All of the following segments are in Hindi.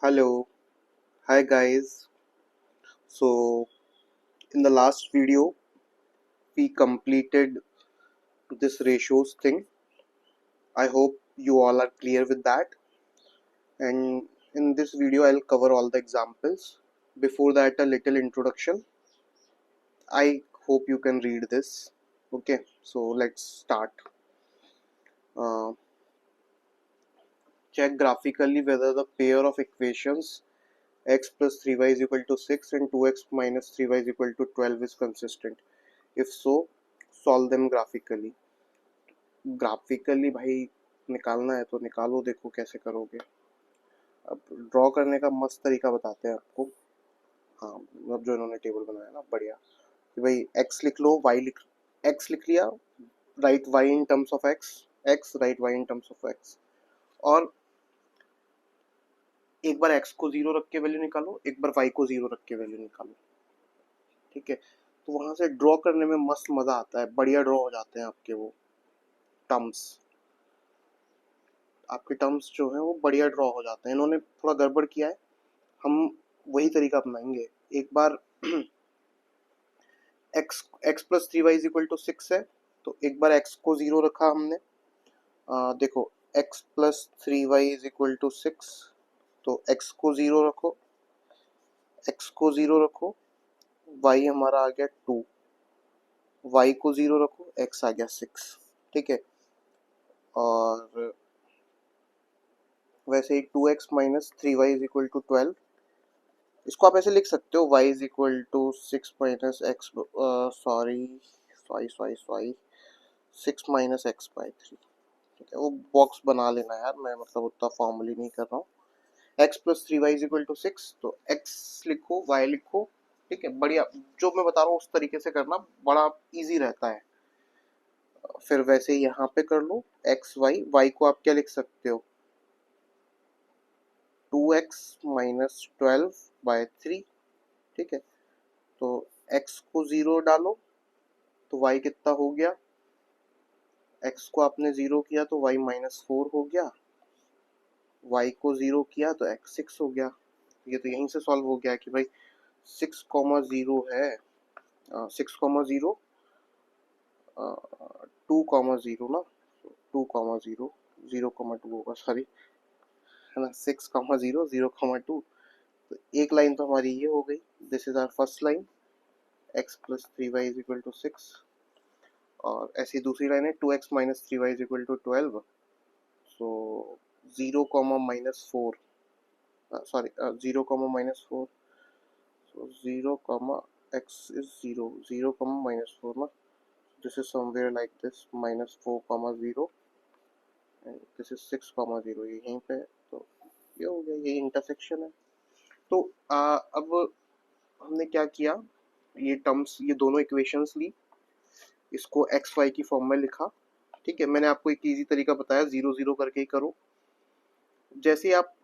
Hello, hi guys. So, in the last video, we completed this ratios thing. I hope you all are clear with that. And in this video, I'll cover all the examples. Before that, a little introduction. I hope you can read this. Okay, so let's start. Uh, Check graphically whether the pair of equations x plus 3y is equal to 6 and 2x minus 3y is equal to 12 is consistent. If so, solve them graphically. Graphically भाई निकालना है तो निकालो, देखो कैसे करोगे। अब ड्रॉ करने का मस्त तरीका बताते हैं आपको। हाँ, अब जो इन्होंने टेबल बनाया ना, बढ़िया कि भाई एक्स लिख लो, वाई लिख, एक्स लिख लिया, write y in terms of x, x write y in terms of x, और एक बार एक्स को जीरो रख के वैल्यू निकालो, एक बार वाई को जीरो रख के वैल्यू निकालो। ठीक है, तो वहां से ड्रॉ करने में मस्त मजा आता है, बढ़िया ड्रॉ हो जाते हैं आपके वो टर्म्स, आपके टर्म्स जो है वो बढ़िया ड्रॉ हो जाते हैं। इन्होंने थोड़ा गड़बड़ किया है, हम वही तरीका अपनाएंगे। एक बार x x plus 3y is equal to 6 है, तो एक बार x को जीरो रखा हमने। देखो x plus 3y is equal to 6, तो x को जीरो रखो, x को जीरो रखो, y हमारा आ गया 2, y को जीरो रखो, x आ गया 6। ठीक है, और वैसे ही 2x minus 3y is equal to 12, इसको आप ऐसे लिख सकते हो, y इज equal to 6 minus x, sorry sorry sorry sorry 6 minus x by 3। ठीक है, वो बॉक्स बना लेना यार, मैं मतलब उतना फॉर्मली नहीं कर रहा हूँ। x plus 3y is equal to 6, तो x लिखो, y लिखो। ठीक है, बढ़िया, जो मैं बता रहा हूँ उस तरीके से करना, बड़ा इजी रहता है। फिर वैसे यहाँ पे कर लो x y को आप क्या लिख सकते हो, 2x माइनस 12/3। ठीक है, तो x को जीरो डालो तो y कितना हो गया, x को आपने जीरो किया तो y माइनस 4 हो गया, y को जीरो किया तो x 6 हो गया। ये तो यहीं से सॉल्व हो गया कि भाई 6,0 है, 6,0, 2,0 ना, 2,0, 0,2 होगा, सॉरी, है ना, 6,0, 0,2। तो एक लाइन तो हमारी ये हो गई, this is our first line, x plus 3y is equal to 6, और ऐसी दूसरी लाइन है 2x minus 3y is equal to 12। So 0, minus 4, sorry, 0, minus 4, so 0, x is 0, 0, minus 4 na, this is somewhere like this, minus 4, 0, and this is 6, 0, ये यहीं पे, तो ये हो गया, ये इंटरसेक्शन है। तो अब हमने क्या किया, ये टर्म्स, ये दोनों इक्वेशंस ली, इसको एक्स वाई की फॉर्म में लिखा। ठीक है, मैंने आपको एक इजी तरीका बताया, जीरो जीरो करके ही करो। जैसे ही आप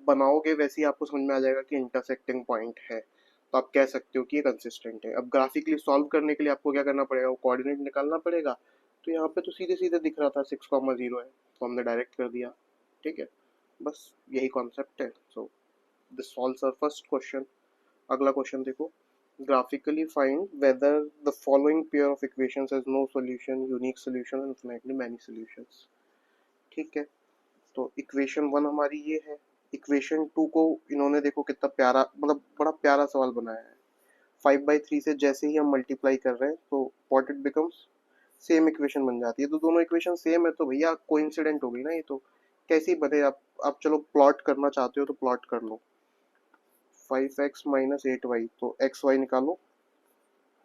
बनाओगे वैसे ही आपको समझ में आ जाएगा कि इंटरसेक्टिंग पॉइंट है, तो आप कह सकते हो कि ये कंसिस्टेंट है। अब ग्राफिकली सॉल्व करने के लिए आपको क्या करना पड़ेगा, वो कोऑर्डिनेट निकालना पड़ेगा। तो यहाँ पे तो सीधे सीधे दिख रहा था 6,0 है, तो हमने डायरेक्ट कर दिया। ठीक है, बस यही कॉन्सेप्ट है। So this solves our first question. अगला क्वेश्चन देखो, graphically find whether the following pair of equations has no solution, unique solution and infinitely many solutions। ठीक है, तो इक्वेशन वन हमारी ये है। इक्वेशन टू को इन्होंने देखो कितना प्यारा, मतलब बड़ा प्यारा सवाल बनाया है। 5/3 से जैसे ही हम मल्टीप्लाई कर रहे हैं तो what it becomes, same equation बन जाती है। तो दोनों इक्वेशन सेम है तो भैया कोइंसिडेंट हो गई ना ये तो। कैसे ही बने, आप चलो प्लॉट करना चाहते हो तो प्लॉट कर लो। 5x माइनस 8y, तो एक्स वाई निकालो,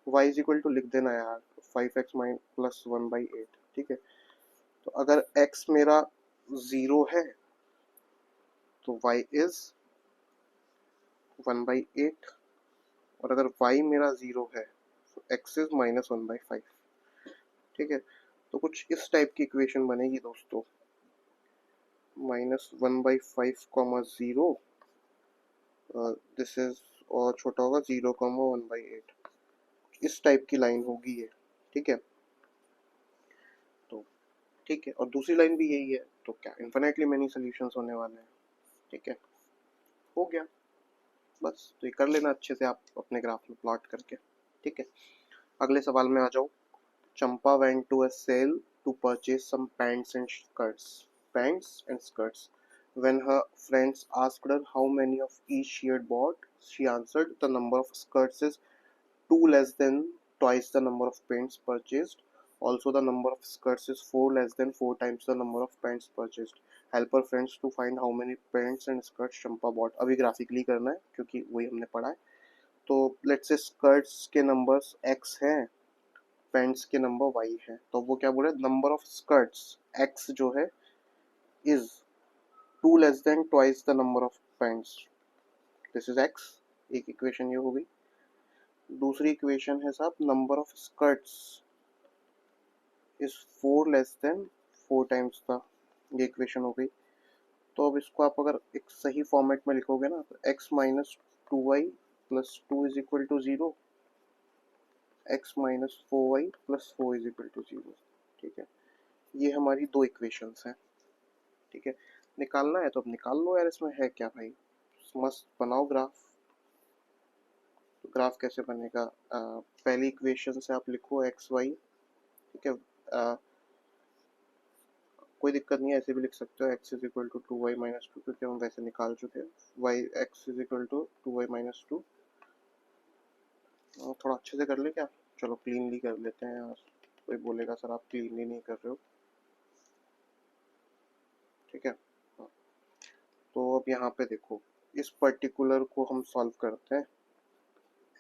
y इज इक्वल टू लिख देना यार, 5x प्लस 1/8। ठीक है, तो अगर x मेरा 0 है तो y इज 1/8, और अगर y मेरा 0 है तो x इज माइनस 1/5। ठीक है, तो कुछ इस टाइप की इक्वेशन बनेगी दोस्तों, -1/5, 0, दिस इज, और छोटा होगा 0, 1/8, इस टाइप की लाइन होगी ये। ठीक है, तो ठीक है, और दूसरी लाइन भी यही है, तो क्या इन्फिनिटली मेनी सॉल्यूशंस होने वाले हैं। ठीक है, हो गया बस। तो ये कर लेना अच्छे से आप अपने ग्राफ में प्लॉट करके, ठीक है। अगले सवाल में आ जाओ। चंपा went to a sale to purchase some pants and skirts. Pants and skirts. When her friends asked her how many of each she had bought, she answered, "The number of skirts is two less than twice the number of pants purchased. Also, the number of skirts is four less than four times the number of pants purchased. Help her friends to find how many pants and skirts Champa bought." अभी ग्राफिकली करना है क्योंकि वही हमने पढ़ा है। तो लेट्स से स्कर्ट्स के नंबर्स x हैं, पैंट्स के नंबर y है, तो वो क्या बोल रहे हैं, नंबर ऑफ स्कर्ट्स x जो है is two less than twice the number of pants. This is x, एक इक्वेशन ये हो गई। दूसरी इक्वेशन है साहब, number of skirts is four less than four times the, ये इक्वेशन हो गई। तो अब इसको आप अगर एक सही फॉर्मेट में लिखोगे ना, तो x minus two y plus two is equal to zero, x minus four Y plus four is equal to zero, ठीक है। ये हमारी दो इक्वेशंस हैं, ठीक है। निकालना है तो अब निकाल लो यार, इसमें है क्या भाई, मस्त बनाओ ग्राफ। तो ग्राफ कैसे बनेगा, पहली इक्वेशन से आप लिखो एक्स वाई, ठीक है। कोई दिक्कत नहीं है, ऐसे भी लिख सकते हो, x is equal to two y minus two, क्योंकि हम वैसे निकाल चुके हैं। Y x is equal to two y minus two. थोड़ा अच्छे से कर ले क्या, चलो क्लीनली कर लेते हैं यार, कोई बोलेगा सर आप क्लीनली नहीं कर रहे हो, ठीक है। तो अब यहाँ पे देखो, इस पर्टिकुलर को हम सॉल्व करते हैं।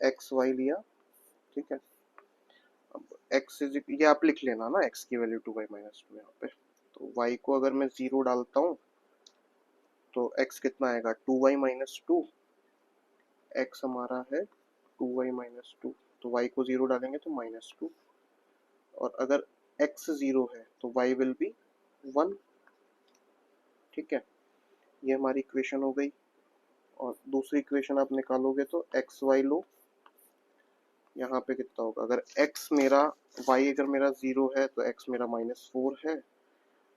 एक्स वाई लिया, ठीक है। अब एक्स इज, ये आप लिख लेना ना, एक्स की value two y minus two यहाँ पे। तो वाई को अगर मैं जीरो डालता हूँ तो एक्स कितना आएगा, two y minus two. X हमारा है टू वाई माइनस टू, तो वाई को जीरो डालेंगे तो माइनस टू। और अगर एक्स जीरो है तो वाई विल बी वन, ठीक है। ये हमारी इक्वेशन हो गई। और दूसरी इक्वेशन आप निकालोगे तो एक्स वाई लो, यहाँ पे कितना होगा, अगर x मेरा, y अगर मेरा जीरो है तो x मेरा माइनस फोर है,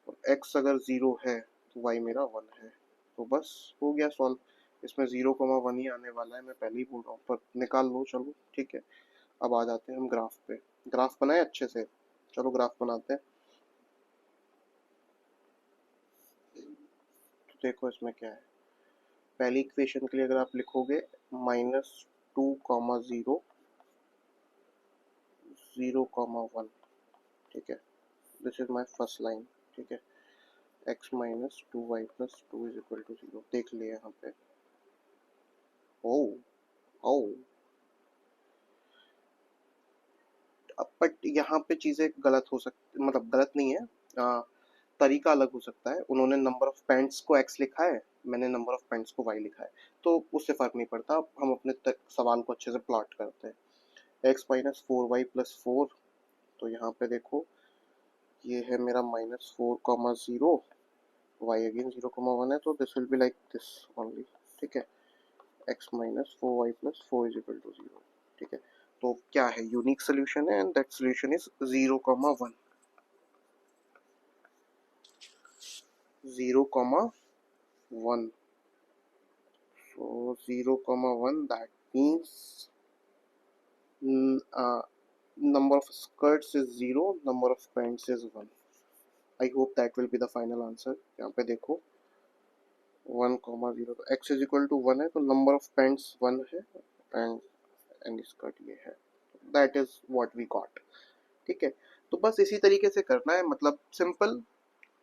और x अगर जीरो है तो y मेरा वन है। तो बस हो गया सॉल्व। इसमें जीरो कॉमा वन ही आने वाला है, मैं पहले ही बोल रहा हूँ, पर निकाल लो चलो, ठीक है। अब आ जाते हैं हम ग्राफ पे। ग्राफ बनाए अच्छे से, चलो ग्राफ बनाते हैं। तो देखो इसमें क्या है, पहली इक्वेशन के लिए अगर आप लिखोगे minus two comma zero, zero comma one, ठीक है। This is my first line, ठीक है। x minus two y plus two is equal to zero, देख लिया यहाँ पे। ओ ओ, अब बट यहाँ पे चीजें गलत हो सकती, मतलब गलत नहीं है, तरीका अलग हो सकता है। उन्होंने नंबर ऑफ पैंट्स को x लिखा है, मैंने नंबर ऑफ पैंट्स को y लिखा है, तो उससे फर्क नहीं पड़ता। अब हम अपने सवाल को अच्छे से प्लॉट करते हैं। x minus four Y plus four, तो यहाँ पे देखो ये है मेरा minus four comma zero, y again zero comma one है, तो this will be like this only, ठीक है। x minus four Y plus four is equal to zero, ठीक है। तो क्या है, यूनिक सोल्यूशन है, and that solution is zero comma one, zero comma one. So 0, 1, that means number of skirts is 0, number of pants is 1. I hope that will be the final answer. यहाँ पे देखो 1, 0, तो x is equal to 1 है, तो number of pants 1 है, and skirt ये है, that is what we got, ठीक है। तो बस इसी तरीके से करना है, मतलब सिंपल।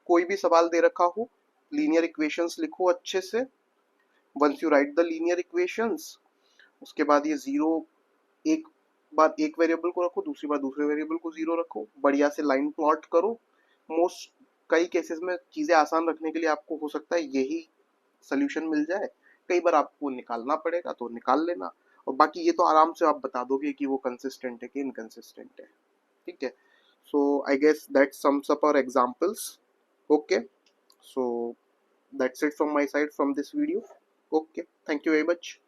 कोई भी सवाल दे रखा हो, लीनियर इक्वेशंस लिखो अच्छे से। Once you write the linear equations, उसके बाद ये जीरो, एक बार एक वेरिएबल को रखो, दूसरी बार दूसरे वेरिएबल को जीरो रखो, बढ़िया से लाइन प्लॉट करो। मोस्ट कई केसेस में चीजें आसान रखने के लिए आपको हो सकता है यही सोल्यूशन मिल जाए, कई बार आपको निकालना पड़ेगा तो निकाल लेना, और बाकी ये तो आराम से आप बता दोगे कि वो कंसिस्टेंट है कि इनकंसिस्टेंट है, ठीक है। So I guess that sums up our examples, okay. So that's it from my side from this video. Okay, thank you very much.